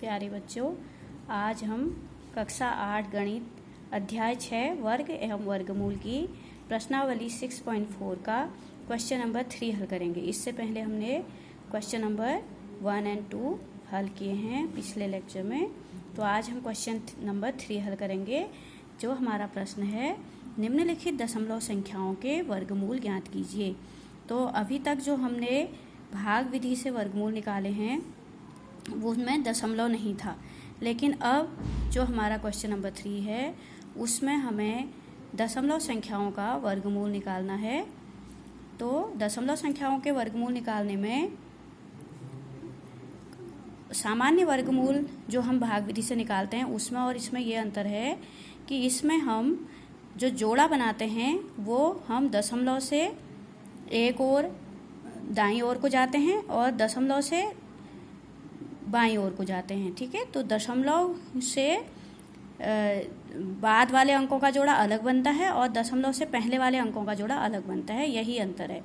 प्यारे बच्चों, आज हम कक्षा 8 गणित अध्याय 6 वर्ग एवं वर्गमूल की प्रश्नावली 6.4 का क्वेश्चन नंबर 3 हल करेंगे। इससे पहले हमने क्वेश्चन नंबर 1 और 2 हल किए हैं पिछले लेक्चर में। तो आज हम क्वेश्चन नंबर 3 हल करेंगे। जो हमारा प्रश्न है, निम्नलिखित दशमलव संख्याओं के वर्गमूल ज्ञात कीजिए। तो अभी तक जो हमने भाग विधि से वर्गमूल निकाले हैं वो उसमें दशमलव नहीं था, लेकिन अब जो हमारा क्वेश्चन नंबर 3 है उसमें हमें दशमलव संख्याओं का वर्गमूल निकालना है। तो दशमलव संख्याओं के वर्गमूल निकालने में सामान्य वर्गमूल जो हम भाग विधि से निकालते हैं उसमें और इसमें ये अंतर है कि इसमें हम जो जोड़ा बनाते हैं वो हम दशमलव से एक ओर दाईं ओर को जाते हैं और दशमलव से बाईं ओर को जाते हैं। ठीक है, तो दशमलव से बाद वाले अंकों का जोड़ा अलग बनता है और दशमलव से पहले वाले अंकों का जोड़ा अलग बनता है, यही अंतर है।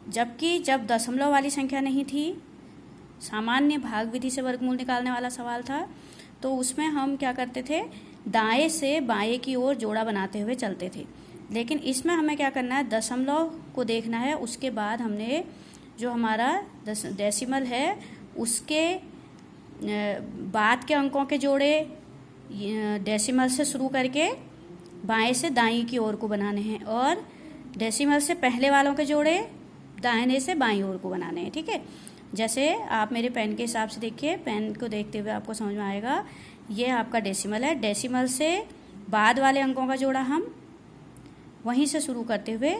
जबकि जब दशमलव वाली संख्या नहीं थी, सामान्य भाग विधि से वर्गमूल निकालने वाला सवाल था, तो उसमें हम क्या करते थे, दाएं से बाएं की ओर जोड़ा बनाते हुए चलते थे। लेकिन इसमें हमें क्या करना है, दशमलव को देखना है, उसके बाद हमने जो हमारा डेसिमल है उसके बाद के अंकों के जोड़े डेसिमल से शुरू करके बाएं से दाईं की ओर को बनाने हैं और डेसिमल से पहले वालों के जोड़े दाहिने से बाईं ओर को बनाने हैं। ठीक है, जैसे आप मेरे पेन के हिसाब से देखिए, पेन को देखते हुए आपको समझ में आएगा। ये आपका डेसिमल है, डेसिमल से बाद वाले अंकों का जोड़ा हम वहीं से शुरू करते हुए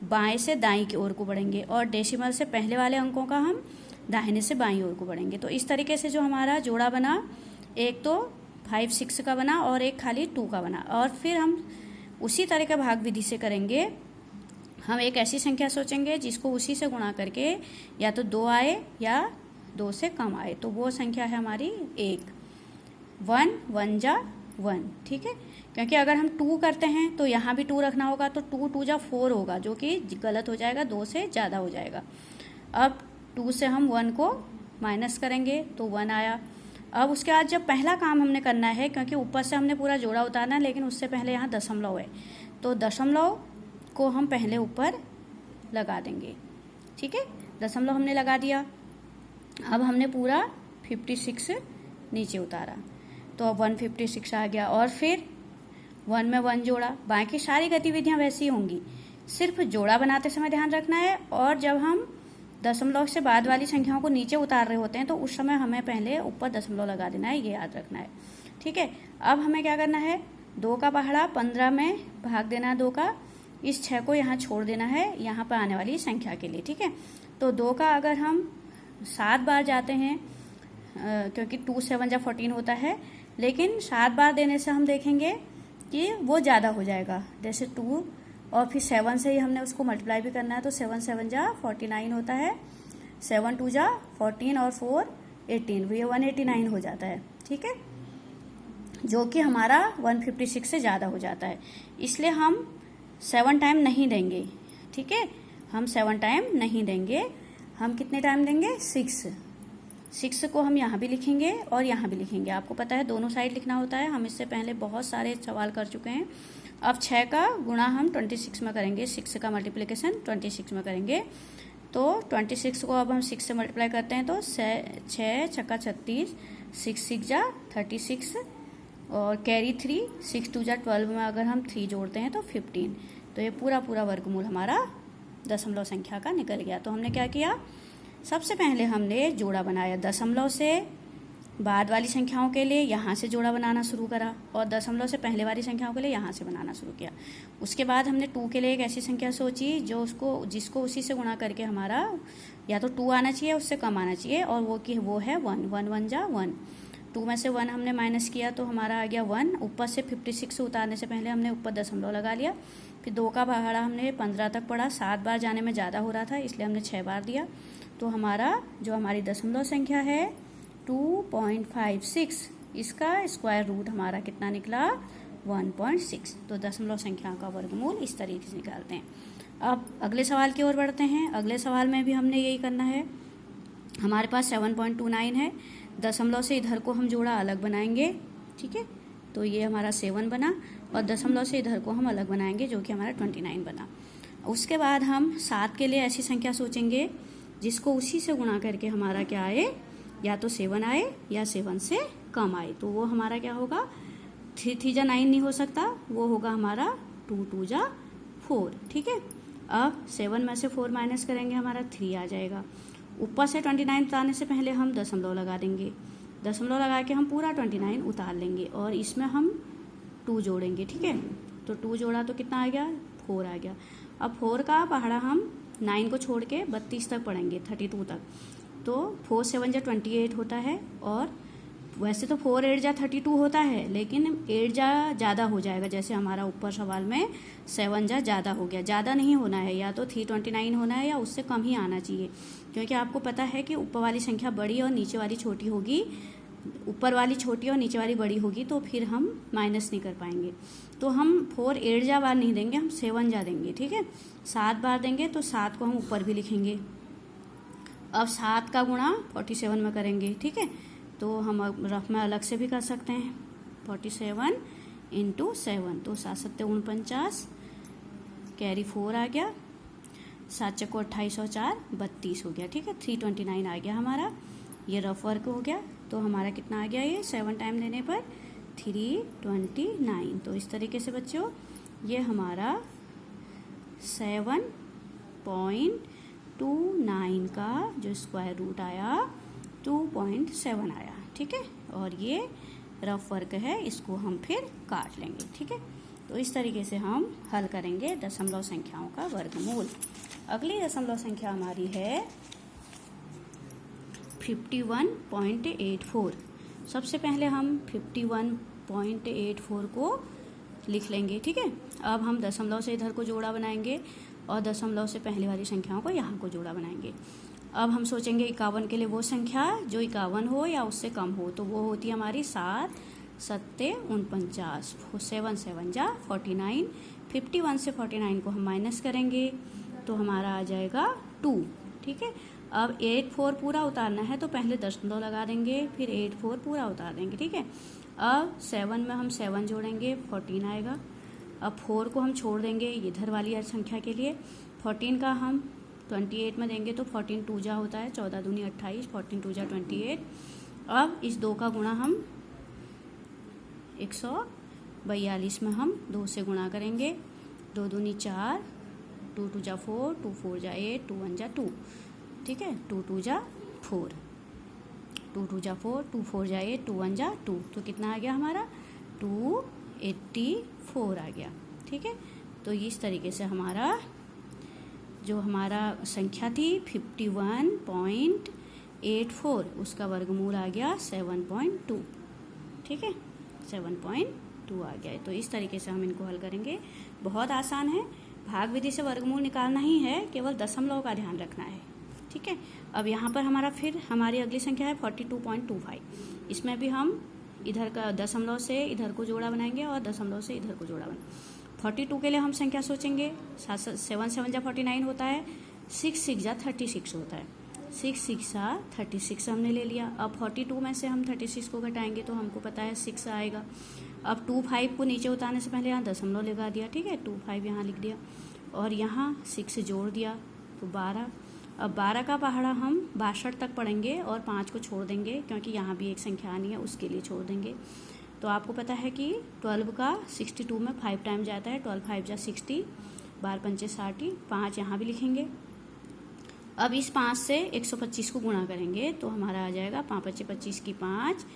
बाएं से दाईं की ओर को बढ़ेंगे और डेसिमल से पहले वाले अंकों का हम दाहिने से बाईं ओर को बढ़ेंगे। तो इस तरीके से जो हमारा जोड़ा बना, एक तो 5, 6 का बना और एक खाली 2 का बना। और फिर हम उसी तरह का भाग विधि से करेंगे। हम एक ऐसी संख्या सोचेंगे जिसको उसी से गुणा करके या तो 2 आए या 2 से कम आए। तो वो संख्या है हमारी 1, 1, 1 जा 1। ठीक है, क्योंकि अगर हम 2 करते हैं तो यहाँ भी 2 रखना होगा, तो 2, 2 जा 4 होगा, जो कि गलत हो जाएगा, 2 से ज़्यादा हो जाएगा। अब 2 से हम 1 को माइनस करेंगे तो 1 आया। अब उसके बाद जब पहला काम हमने करना है, क्योंकि ऊपर से हमने पूरा जोड़ा उतारना है, लेकिन उससे पहले यहाँ दशमलव है, तो दशमलव को हम पहले ऊपर लगा देंगे। ठीक है, दशमलव हमने लगा दिया। अब हमने पूरा 56 नीचे उतारा, तो अब 156 आ गया और फिर 1 में 1 जोड़ा। बाकी सारी गतिविधियाँ वैसी होंगी, सिर्फ जोड़ा बनाते समय ध्यान रखना है। और जब हम दशमलव से बाद वाली संख्याओं को नीचे उतार रहे होते हैं तो उस समय हमें पहले ऊपर दशमलव लगा देना है, ये याद रखना है। ठीक है, अब हमें क्या करना है, 2 का पहाड़ा 15 में भाग देना है 2 का, इस 6 को यहाँ छोड़ देना है यहाँ पर आने वाली संख्या के लिए। ठीक है, तो 2 का अगर हम 7 बार जाते हैं, क्योंकि 2 7 जा 14 होता है, लेकिन 7 बार देने से हम देखेंगे कि वो ज़्यादा हो जाएगा। जैसे 2 और फिर 7 से ही हमने उसको मल्टीप्लाई भी करना है, तो 7 7 जा 49 होता है, 7 2 जा 14 और 4 18, ये 189 हो जाता है। ठीक है, जो कि हमारा 156 से ज़्यादा हो जाता है, इसलिए हम 7 टाइम नहीं देंगे। ठीक है, हम 7 टाइम नहीं देंगे, हम कितने टाइम देंगे, 6 को हम यहाँ भी लिखेंगे और यहाँ भी लिखेंगे। आपको पता है दोनों साइड लिखना होता है, हम इससे पहले बहुत सारे सवाल कर चुके हैं। अब 6 का गुणा हम 26 में करेंगे, 6 का मल्टीप्लिकेशन 26 में करेंगे। तो 26 को अब हम 6 से मल्टीप्लाई करते हैं तो 6 छक्का 36, 6 6 जा 36 और कैरी 3, 6 2 जा 12 में अगर हम 3 जोड़ते हैं तो 15। तो ये पूरा वर्गमूल हमारा दशमलव संख्या का निकल गया। तो हमने क्या किया, सबसे पहले हमने जोड़ा बनाया, दशमलव से बाद वाली संख्याओं के लिए यहाँ से जोड़ा बनाना शुरू करा और दशमलव से पहले वाली संख्याओं के लिए यहाँ से बनाना शुरू किया। उसके बाद हमने 2 के लिए एक ऐसी संख्या सोची जिसको उसी से गुणा करके हमारा या तो 2 आना चाहिए, उससे कम आना चाहिए, और वो है 1, 1 1 जा 1। 2 में से 1 हमने माइनस किया तो हमारा आ गया 1। ऊपर से 56 उतारने से पहले हमने ऊपर दशमलव लगा लिया। फिर 2 का पहाड़ा हमने 15 तक पढ़ा, 7 बार जाने में ज़्यादा हो रहा था इसलिए हमने 6 बार दिया। तो हमारी दशमलव संख्या है 2.56, इसका स्क्वायर रूट हमारा कितना निकला, 1.6। तो दशमलव संख्या का वर्गमूल इस तरीके से निकालते हैं। अब अगले सवाल की ओर बढ़ते हैं। अगले सवाल में भी हमने यही करना है। हमारे पास 7.29 है, दशमलव से इधर को हम जोड़ा अलग बनाएंगे, ठीक है, तो ये हमारा 7 बना, और दशमलव से इधर को हम अलग बनाएंगे जो कि हमारा 29 बना। उसके बाद हम 7 के लिए ऐसी संख्या सोचेंगे जिसको उसी से गुणा करके हमारा क्या आए, या तो 7 आए या 7 से कम आए, तो वो हमारा क्या होगा, 3 3 जा 9 नहीं हो सकता, वो होगा हमारा 2 2 जा 4, ठीक है। अब 7 में से 4 माइनस करेंगे, हमारा 3 आ जाएगा। ऊपर से 29 उतारने से पहले हम दशमलव लगा देंगे, दशमलव लगा के हम पूरा 29 उतार लेंगे और इसमें हम 2 जोड़ेंगे, ठीक है। तो 2 जोड़ा तो कितना आ गया, 4 आ गया। अब 4 का पहाड़ा हम 9 को छोड़ के 32 तक पढ़ेंगे, 32 तक, तो 4 7 जा 28 होता है, और वैसे तो 4 8 जा 32 होता है, लेकिन 8 जा ज़्यादा हो जाएगा, जैसे हमारा ऊपर सवाल में 7 जा ज़्यादा हो गया, ज़्यादा नहीं होना है, या तो 329 होना है या उससे कम ही आना चाहिए, क्योंकि आपको पता है कि ऊपर वाली संख्या बड़ी और नीचे वाली छोटी होगी, ऊपर वाली छोटी और नीचे वाली बड़ी होगी, तो फिर हम माइनस नहीं कर पाएंगे। तो हम 4 8 जा बार नहीं देंगे, हम 7 जा देंगे, ठीक है। 7 बार देंगे तो 7 को हम ऊपर भी लिखेंगे। अब 7 का गुणा 47 में करेंगे, ठीक है, तो हम रफ में अलग से भी कर सकते हैं, 47 इंटू 7, तो 7 7 49, कैरी 4 आ गया, 7 चक्को 28 और 4 32 हो गया, ठीक है। 329 आ गया हमारा, ये रफ वर्क हो गया, तो हमारा कितना आ गया, ये 7 टाइम लेने पर 329। तो इस तरीके से बच्चों ये हमारा 7.29 का जो स्क्वायर रूट आया 2.7 आया, ठीक है। और ये रफ वर्क है, इसको हम फिर काट लेंगे, ठीक है। तो इस तरीके से हम हल करेंगे दशमलव संख्याओं का वर्गमूल। अगली दशमलव संख्या हमारी है 51.84। सबसे पहले हम 51.84 को लिख लेंगे, ठीक है। अब हम दशमलव से इधर को जोड़ा बनाएंगे और दशमलव से पहले वाली संख्याओं को यहाँ को जोड़ा बनाएंगे। अब हम सोचेंगे 51 के लिए वो संख्या जो 51 हो या उससे कम हो, तो वो होती है हमारी 7 7 49, 7 7 जा 49। 51 से 49 को हम माइनस करेंगे तो हमारा आ जाएगा 2, ठीक है। अब 8 4 पूरा उतारना है तो पहले दशमलव लगा देंगे, फिर 8 4 पूरा उतार देंगे, ठीक है। अब 7 में हम 7 जोड़ेंगे, 14 आएगा। अब 4 को हम छोड़ देंगे इधर वाली संख्या के लिए, 14 का हम 28 में देंगे तो 14 2 जा होता है, 14 दूनी 28, 14 2 जा 28। अब इस 2 का गुणा हम 142 में हम 2 से गुणा करेंगे, 2 दूनी 4, 2 2 जा 4, 2 4 जा 8, 2 1 जा 2, ठीक है। 2 2 जा 4, 2 2 जा 4, 2 4 जा 8, 2 1 जा 2, तो कितना आ गया हमारा 284 आ गया, ठीक है। तो इस तरीके से हमारा जो हमारा संख्या थी 51.84 उसका वर्गमूल आ गया 7.2, ठीक है, 7.2 आ गया। तो इस तरीके से हम इनको हल करेंगे, बहुत आसान है, भाग विधि से वर्गमूल निकालना ही है, केवल दशमलव का ध्यान रखना है, ठीक है। अब यहाँ पर हमारा फिर हमारी अगली संख्या है 42.25। इसमें भी हम इधर का दशमलव से इधर को जोड़ा बनाएंगे और दशमलव से इधर को जोड़ा बनाएंगे। 42 के लिए हम संख्या सोचेंगे, 7 7 जा 49 होता है, 6 6 जा 36 होता है, 6 6 जा 36 हमने ले लिया। अब 42 में से हम 36 को घटाएंगे तो हमको पता है 6 आएगा। अब 2 5 को नीचे उतारने से पहले यहाँ दशमलव लगा दिया, ठीक है, 2 5 यहाँ लिख दिया और यहाँ 6 जोड़ दिया तो 12। अब 12 का पहाड़ा हम 62 तक पढ़ेंगे और 5 को छोड़ देंगे क्योंकि यहाँ भी एक संख्या आनी है, उसके लिए छोड़ देंगे। तो आपको पता है कि 12 का 62 में 5 टाइम जाता है, 12 5 जा 60, 12 पंचे 60, 5 यहाँ भी लिखेंगे। अब इस 5 से 125 को गुणा करेंगे तो हमारा आ जाएगा 5 पंचे 25 की 5,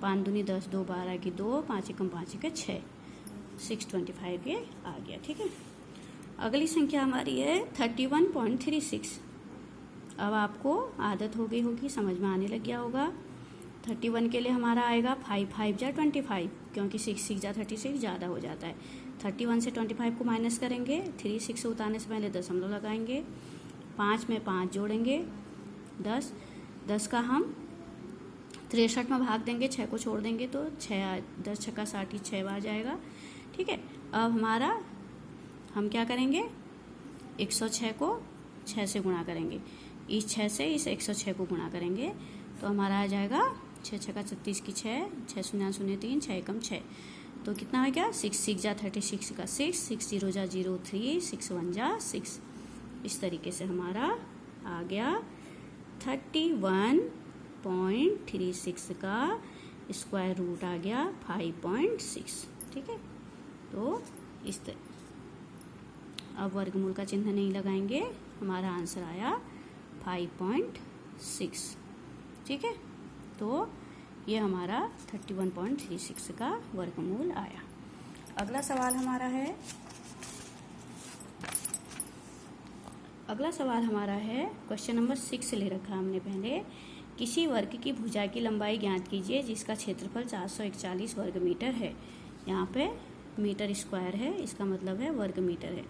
5 दूनी 10, 2 12 की 2, 5 एकम 5 के 6, 625 ये आ गया, ठीक है। अगली संख्या हमारी है 31.36। अब आपको आदत हो गई होगी, समझ में आने लग गया होगा। 31 के लिए हमारा आएगा 5 5 जा 25, क्योंकि 6 6 जा 36 ज़्यादा हो जाता है। 31 से 25 को माइनस करेंगे, 3 6 से उतारने से पहले दशमलव लगाएंगे, 5 में 5 जोड़ेंगे, 10 10 का हम 63 में भाग देंगे, 6 को छोड़ देंगे तो 6 10 छक्का 60 6 बार जाएगा, ठीक है। अब हमारा हम क्या करेंगे, 106 को 6 से गुणा करेंगे, इस 6 से इस 106 को गुणा करेंगे तो हमारा आ जाएगा 6 6 का 36 की 6, 6 0 0 3, 6 एकम 6, तो कितना हो गया 6 6 जा 36 का 6, 6 0 जा 0 3, 6 1 जा 6। इस तरीके से हमारा आ गया 31.36 का स्क्वायर रूट आ गया 5.6। ठीक है, तो इस तरह अब वर्गमूल का चिन्ह नहीं लगाएंगे, हमारा आंसर आया 5.6। ठीक है, तो ये हमारा 31.36 का वर्गमूल आया। अगला सवाल हमारा है क्वेश्चन नंबर 6 ले रखा हमने पहले। किसी वर्ग की भुजा की लंबाई ज्ञात कीजिए जिसका क्षेत्रफल 441 वर्ग मीटर है। यहाँ पे मीटर स्क्वायर है, इसका मतलब है वर्ग मीटर है।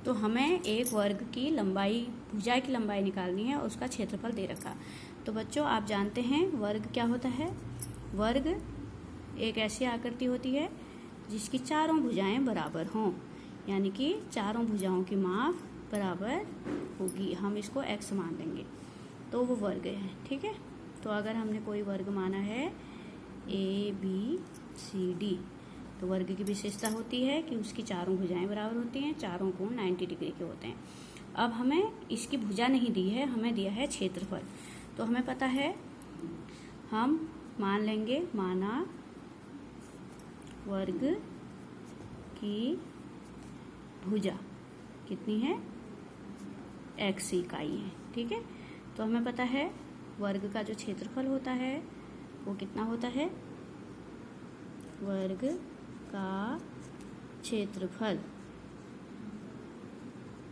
तो हमें एक वर्ग की लंबाई, भुजा की लंबाई निकालनी है और उसका क्षेत्रफल दे रखा। तो बच्चों आप जानते हैं वर्ग क्या होता है। वर्ग एक ऐसी आकृति होती है जिसकी चारों भुजाएं बराबर हों, यानी कि चारों भुजाओं की माप बराबर होगी। हम इसको x मान लेंगे तो वो वर्ग है। ठीक है, तो अगर हमने कोई वर्ग माना है ABCD, तो वर्ग की विशेषता होती है कि उसकी चारों भुजाएं बराबर होती हैं, चारों कोण 90 डिग्री के होते हैं। अब हमें इसकी भुजा नहीं दी है, हमें दिया है क्षेत्रफल। तो हमें पता है, हम मान लेंगे, माना वर्ग की भुजा कितनी है, x इकाई है। ठीक है, तो हमें पता है वर्ग का जो क्षेत्रफल होता है वो कितना होता है, वर्ग का क्षेत्रफल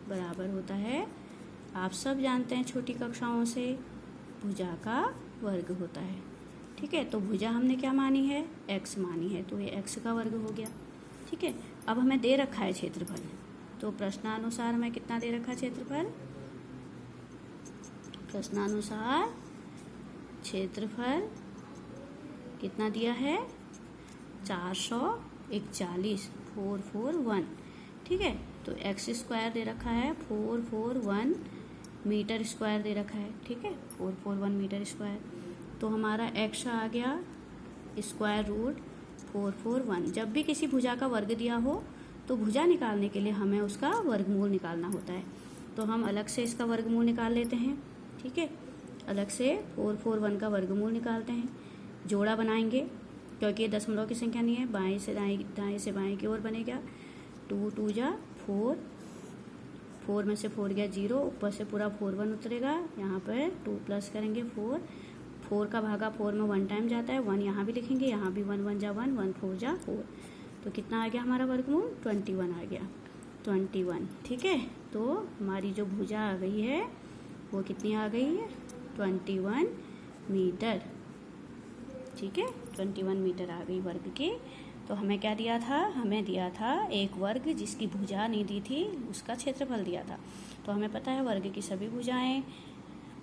बराबर होता है, आप सब जानते हैं छोटी कक्षाओं से, भुजा का वर्ग होता है। ठीक है, तो भुजा हमने क्या मानी है, x मानी है, तो ये x का वर्ग हो गया। ठीक है, अब हमें दे रखा है क्षेत्रफल, तो प्रश्नानुसार हमें कितना दे रखा क्षेत्रफल, प्रश्नानुसार क्षेत्रफल कितना दिया है, 441, 441। ठीक है, तो x स्क्वायर दे रखा है 441 मीटर स्क्वायर दे रखा है। ठीक है, 441 मीटर स्क्वायर, तो हमारा x आ गया स्क्वायर रूट 441। जब भी किसी भुजा का वर्ग दिया हो तो भुजा निकालने के लिए हमें उसका वर्गमूल निकालना होता है, तो हम अलग से इसका वर्गमूल निकाल लेते हैं। ठीक है, अलग से 441 का वर्गमूल निकालते हैं, जोड़ा बनाएंगे क्योंकि ये दशमलव की संख्या नहीं है, बाएं से दाएं, दाएं से बाएं की ओर बनेगा। 2 2 जा 4, 4 में से 4 गया 0, ऊपर से पूरा 41 उतरेगा, यहाँ पर 2 प्लस करेंगे 4, 4 का भागा 4 में 1 टाइम जाता है, 1 यहाँ भी लिखेंगे, यहाँ भी 1 1 जा 1, 1 4 जा 4, तो कितना आ गया हमारा वर्गमूल, 21 आ गया, 21। ठीक है, तो हमारी जो भुजा आ गई है वो कितनी आ गई है, 21 मीटर। ठीक है, 21 मीटर आ गई वर्ग की। तो हमें क्या दिया था, हमें दिया था एक वर्ग जिसकी भुजा नहीं दी थी, उसका क्षेत्रफल दिया था। तो हमें पता है वर्ग की सभी भुजाएं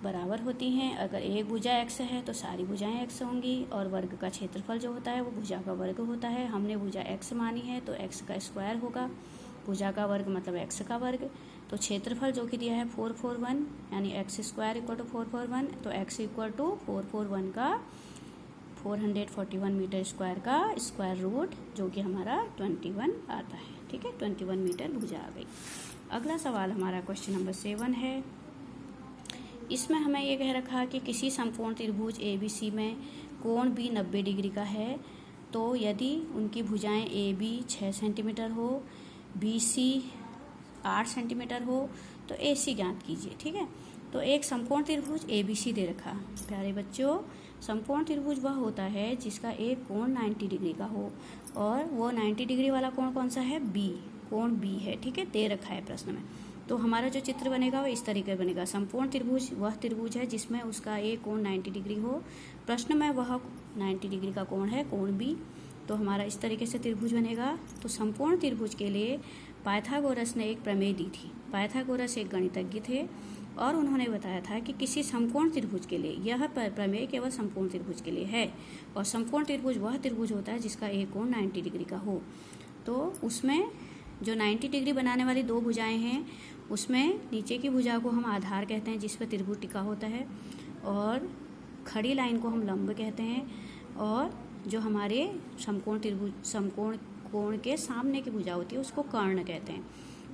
बराबर होती हैं। अगर एक भुजा x है तो सारी भुजाएं x होंगी, और वर्ग का क्षेत्रफल जो होता है वो भुजा का वर्ग होता है। हमने भुजा x मानी है तो x का स्क्वायर होगा, भुजा का वर्ग मतलब x का वर्ग। तो क्षेत्रफल जो कि दिया है 441, यानी x स्क्वायर इक्वल टू 441, तो x इक्वल टू 441 का 441 मीटर स्क्वायर का स्क्वायर रूट, जो कि हमारा 21 आता है। ठीक है, 21 मीटर भुजा आ गई। अगला सवाल हमारा क्वेश्चन नंबर 7 है। इसमें हमें ये कह रखा कि किसी समकोण त्रिभुज ABC में कोण B 90 डिग्री का है, तो यदि उनकी भुजाएं AB 6 सेंटीमीटर हो, BC 8 सेंटीमीटर हो, तो AC ज्ञात कीजिए। ठीक है, तो एक समकोण त्रिभुज ABC दे रखा। प्यारे बच्चों, समकोण त्रिभुज वह होता है जिसका एक कोण 90 डिग्री का हो, और वो 90 डिग्री वाला कोण कौन सा है, B, कोण B है। ठीक है, दे रखा है प्रश्न में। तो हमारा जो चित्र बनेगा वो इस तरीके बनेगा। समकोण त्रिभुज वह त्रिभुज है जिसमें उसका एक कोण 90 डिग्री हो, प्रश्न में वह 90 डिग्री का कोण है, कोण B। तो हमारा इस तरीके से त्रिभुज बनेगा। तो समकोण त्रिभुज के लिए पाइथागोरस ने एक प्रमेय दी थी। पाइथागोरस एक गणितज्ञ थे और उन्होंने बताया था कि किसी समकोण त्रिभुज के लिए, यह प्रमेय केवल समकोण त्रिभुज के लिए है, और समकोण त्रिभुज वह त्रिभुज होता है जिसका एक कोण 90 डिग्री का हो। तो उसमें जो 90 डिग्री बनाने वाली दो भुजाएं हैं उसमें नीचे की भुजा को हम आधार कहते हैं जिस पर त्रिभुज टिका होता है, और खड़ी लाइन को हम लंब कहते हैं, और जो हमारे समकोण कोण के सामने की भुजा होती है उसको कर्ण कहते हैं।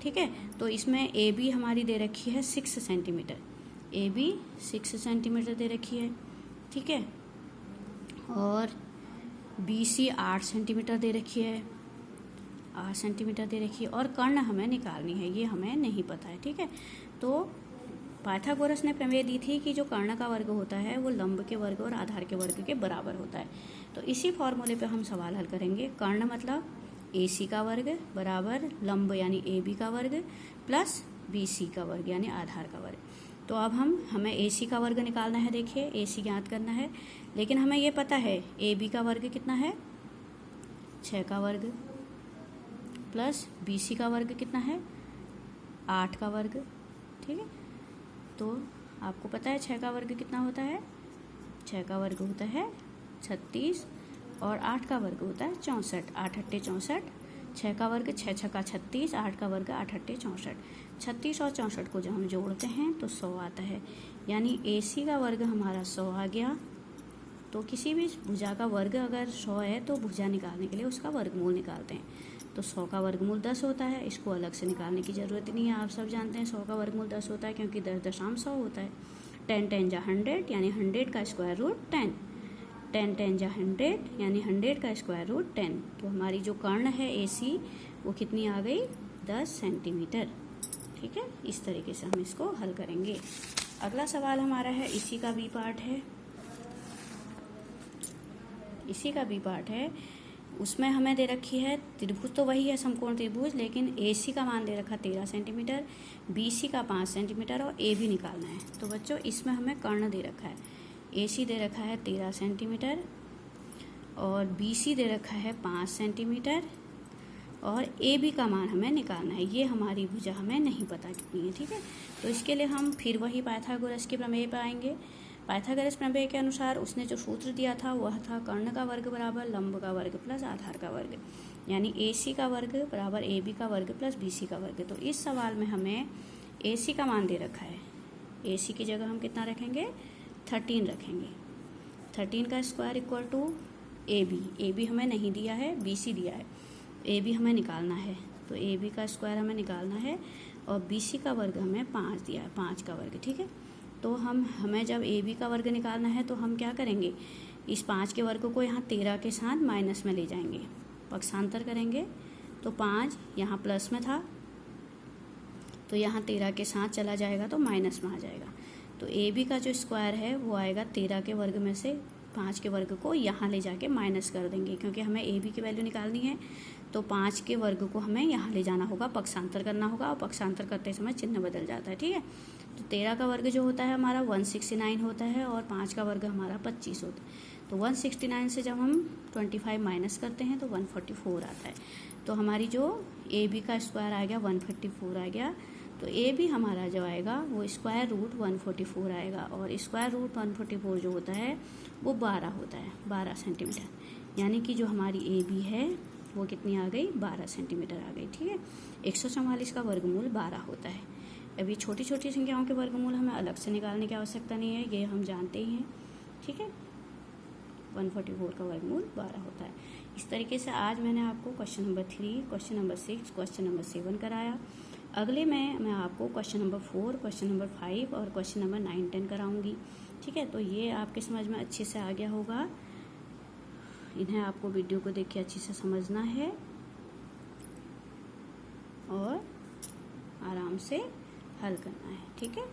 ठीक है, तो इसमें ए बी हमारी दे रखी है 6 सेंटीमीटर, ए बी 6 सेंटीमीटर दे रखी है। ठीक है, और बी सी 8 सेंटीमीटर दे रखी है, 8 सेंटीमीटर दे रखी है, और कर्ण हमें निकालनी है, ये हमें नहीं पता है। ठीक है, तो पाइथागोरस ने प्रमेय दी थी कि जो कर्ण का वर्ग होता है वो लंब के वर्ग और आधार के वर्ग के बराबर होता है। तो इसी फॉर्मूले पे हम सवाल हल करेंगे। कर्ण मतलब ए सी का वर्ग बराबर लंब यानी ए बी का वर्ग प्लस बी सी का वर्ग यानी आधार का वर्ग। तो अब हमें ए सी का वर्ग निकालना है। देखिए, ए सी ज्ञात करना है, लेकिन हमें ये पता है ए बी का वर्ग कितना है, 6 का वर्ग, प्लस बी सी का वर्ग कितना है, 8 का वर्ग। ठीक है, तो आपको पता है 6 का वर्ग कितना होता है, 6 का वर्ग होता है 36, और 8 का वर्ग होता है 64, 8 अट्ठे 64, 6 का वर्ग 6 छक्का 36, 8 का वर्ग 8 अट्ठे 64, 36 और 64 को जब हम जोड़ते हैं तो 100 आता है, यानी ए सी का वर्ग हमारा 100 आ गया। तो किसी भी भुजा का वर्ग अगर 100 है तो भुजा निकालने के लिए उसका वर्गमूल निकालते हैं। तो 100 का वर्गमूल 10 होता है, इसको अलग से निकालने की ज़रूरत नहीं है, आप सब जानते हैं 100 का वर्गमूल 10 होता है क्योंकि 10.100 होता है। 10 10 जा 100 यानी 100 का स्क्वायर रूट 10, 10 10 जा 100 यानी 100 का स्क्वायर रूट 10। तो हमारी जो कर्ण है ए सी वो कितनी आ गई, 10 सेंटीमीटर। ठीक है, इस तरीके से हम इसको हल करेंगे। अगला सवाल हमारा है, इसी का बी पार्ट है, इसी का बी पार्ट है। उसमें हमें दे रखी है त्रिभुज तो वही है समकोण त्रिभुज, लेकिन ए सी का मान दे रखा 13 सेंटीमीटर, बी सी का 5 सेंटीमीटर और ए भी निकालना है। तो बच्चों इसमें हमें कर्ण दे रखा है, ए सी दे रखा है 13 सेंटीमीटर और बी सी दे रखा है 5 सेंटीमीटर और ए बी का मान हमें निकालना है। ये हमारी भुजा हमें नहीं पता कितनी है। ठीक है, तो इसके लिए हम फिर वही पाइथागोरस के प्रमेय पर आएंगे। पाइथागोरस प्रमेय के अनुसार उसने जो सूत्र दिया था वह था कर्ण का वर्ग बराबर लंब का वर्ग प्लस आधार का वर्ग, यानी ए सी का वर्ग बराबर ए बी का वर्ग प्लस बी सी का वर्ग। तो इस सवाल में हमें ए सी का मान दे रखा है, ए सी की जगह हम कितना रखेंगे, 13 रखेंगे। 13 का square equal to A B हमें नहीं दिया है, बी सी दिया है, ए बी हमें निकालना है। तो ए बी का स्क्वायर हमें निकालना है और बी सी का वर्ग हमें 5 दिया है, 5 का वर्ग। ठीक है, तो हमें जब ए बी का वर्ग निकालना है तो हम क्या करेंगे, इस 5 के वर्ग को यहाँ 13 के साथ माइनस में ले जाएंगे, पक्षांतर करेंगे। तो 5 यहाँ प्लस में था तो यहाँ 13 के साथ चला जाएगा तो माइनस में आ जाएगा। तो ए बी का जो स्क्वायर है वो आएगा 13 के वर्ग में से 5 के वर्ग को यहाँ ले जाके माइनस कर देंगे, क्योंकि हमें ए बी की वैल्यू निकालनी है। तो 5 के वर्ग को हमें यहाँ ले जाना होगा, पक्षांतर करना होगा, और पक्षांतर करते समय चिन्ह बदल जाता है। ठीक है, तो 13 का वर्ग जो होता है हमारा 169 होता है और 5 का वर्ग हमारा 25 होता है। तो 169 से जब हम 25 माइनस करते हैं तो 144 आता है। तो हमारी जो ए बी का स्क्वायर आ गया 144 आ गया। तो ए बी हमारा जो आएगा वो स्क्वायर रूट 144 आएगा, और स्क्वायर रूट 144 जो होता है वो 12 होता है, 12 सेंटीमीटर। यानी कि जो हमारी ए बी है वो कितनी आ गई, 12 सेंटीमीटर आ गई। ठीक है, 144 का वर्गमूल 12 होता है। अभी छोटी छोटी संख्याओं के वर्गमूल हमें अलग से निकालने की आवश्यकता नहीं है, ये हम जानते ही हैं। ठीक है, 144 का वर्गमूल 12 होता है। इस तरीके से आज मैंने आपको question number 3, question number 6, question number 7 कराया। अगले में मैं आपको क्वेश्चन नंबर 4, क्वेश्चन नंबर 5 और क्वेश्चन नंबर 9, 10 कराऊंगी। ठीक है, तो ये आपके समझ में अच्छे से आ गया होगा। इन्हें आपको वीडियो को देख के अच्छे से समझना है और आराम से हल करना है। ठीक है।